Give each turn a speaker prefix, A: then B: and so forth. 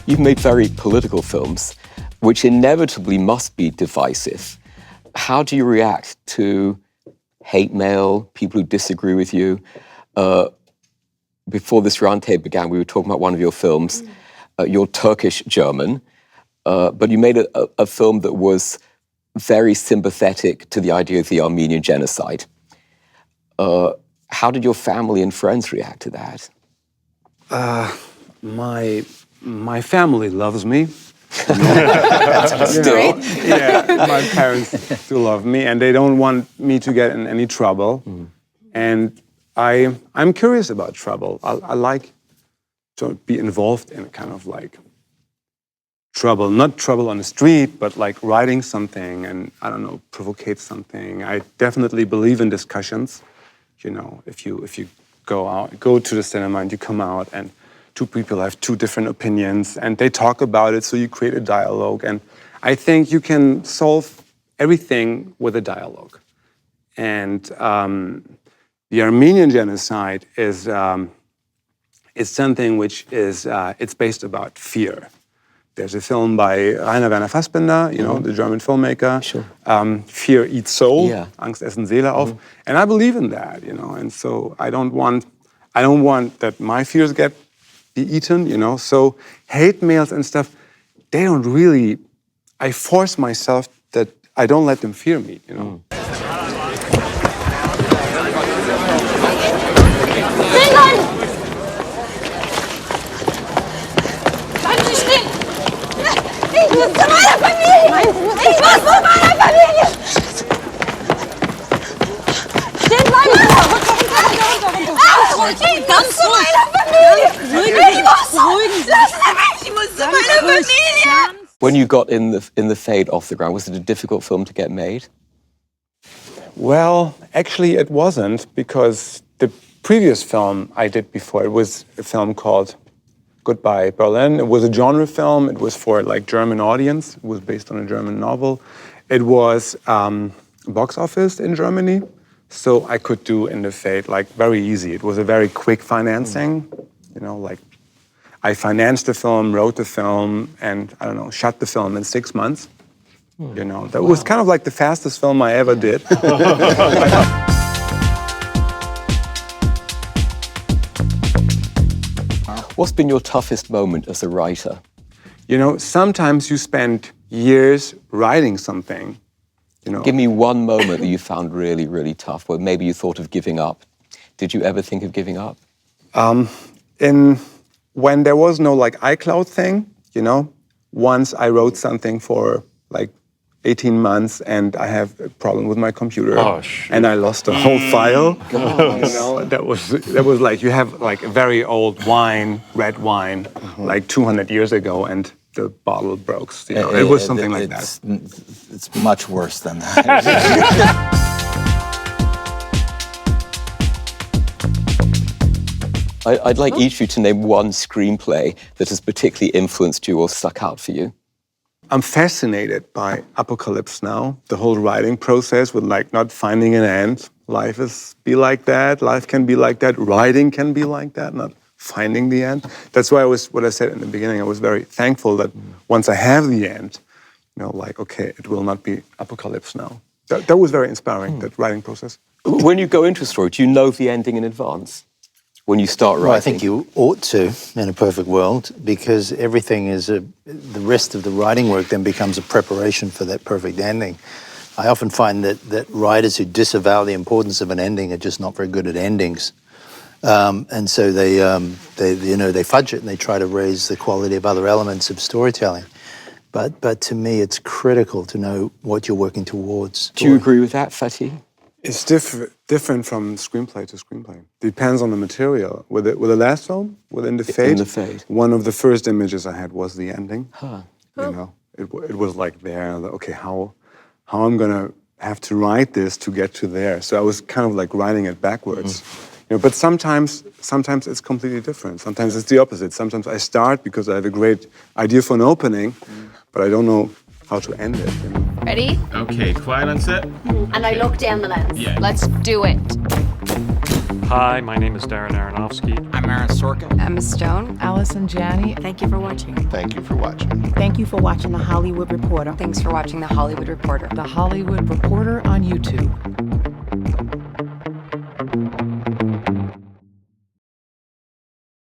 A: You've made very political films, which inevitably must be divisive. How do you react to hate mail, people who disagree with you? Before this roundtable began, we were talking about one of your films. You're Turkish German, but you made a film that was very sympathetic to the idea of the Armenian genocide. How did your family and friends react to that?
B: My family loves me.
A: Still?
B: Yeah, my parents do love me, and they don't want me to get in any trouble. And I'm curious about trouble. I like to be involved in kind of like trouble, not trouble on the street, but like writing something and, I don't know, provocate something. I definitely believe in discussions. You know, if you go to the cinema and you come out and two people have two different opinions and they talk about it, so you create a dialogue. And I think you can solve everything with a dialogue. And the Armenian genocide is something which is it's based about fear. There's a film by Rainer Werner Fassbinder, you know, the German filmmaker.
A: Sure.
B: Fear eats soul.
A: Yeah.
B: Angst essen Seele auf. And I believe in that, you know. And so I don't want that my fears be eaten, you know. So hate mails and stuff, they don't really. I force myself that I don't let them fear me, you know.
C: Ich muss zu meiner Familie! Ich muss zu meiner Familie! Stehen bleiben! Ganz zu meiner Familie! Ich muss! Lassen Sie mich! Ich muss zu meiner Familie!
A: When you got in the Fade off the ground, was it a difficult film to get made?
B: Well, actually it wasn't, because the previous film I did before, it was a film called Goodbye Berlin. It was a genre film. It was for like German audience. It was based on a German novel. It was box office in Germany, so I could do In the Fade like very easy. It was a very quick financing, you know, like I financed the film, wrote the film, and I don't know, shot the film in 6 months. You know, that was kind of like the fastest film I ever did.
A: What's been your toughest moment as a writer?
B: You know, sometimes you spend years writing something, you know.
A: Give me one moment that you found really, really tough, where maybe you thought of giving up. Did you ever think of giving up?
B: When there was no like iCloud thing, you know, once I wrote something for like 18 months and I have a problem with my computer and I lost the whole file. You know, that was like, you have like a very old wine, red wine, like 200 years ago, and the bottle broke. You know, it was something like that.
D: It's much worse than that.
A: I'd like each of you to name one screenplay that has particularly influenced you or stuck out for you.
B: I'm fascinated by Apocalypse Now, the whole writing process with like not finding an end. Life like that, life can be like that, writing can be like that, not finding the end. That's why what I said in the beginning, I was very thankful that once I have the end, you know, like, okay, it will not be Apocalypse Now. That was very inspiring, that writing process.
A: When you go into a story, do you know the ending in advance? When you start writing?
D: Well, I think you ought to, in a perfect world, because everything is the rest of the writing work then becomes a preparation for that perfect ending. I often find that writers who disavow the importance of an ending are just not very good at endings, and so they fudge it and they try to raise the quality of other elements of storytelling. But to me, it's critical to know what you're working towards.
A: Do you agree with that, Fatih?
B: It's different from screenplay to screenplay. Depends on the material. With the last film, In the Fade, one of the first images I had was the ending. You know, it was like there. Okay, how I'm gonna have to write this to get to there. So I was kind of like writing it backwards. You know, but sometimes it's completely different. Sometimes it's the opposite. Sometimes I start because I have a great idea for an opening, but I don't know how to end it. You know?
E: Ready?
F: Okay, quiet on set.
E: And I look down the lens.
F: Yeah.
E: Let's do it. Hi, my name is Darren Aronofsky.
F: I'm Aaron Sorkin.
G: Emma Stone.
H: Allison Janney.
G: Thank you for watching.
I: Thank you for watching.
H: Thank you for watching The Hollywood Reporter.
G: Thanks for watching The Hollywood Reporter.
H: The Hollywood Reporter on YouTube.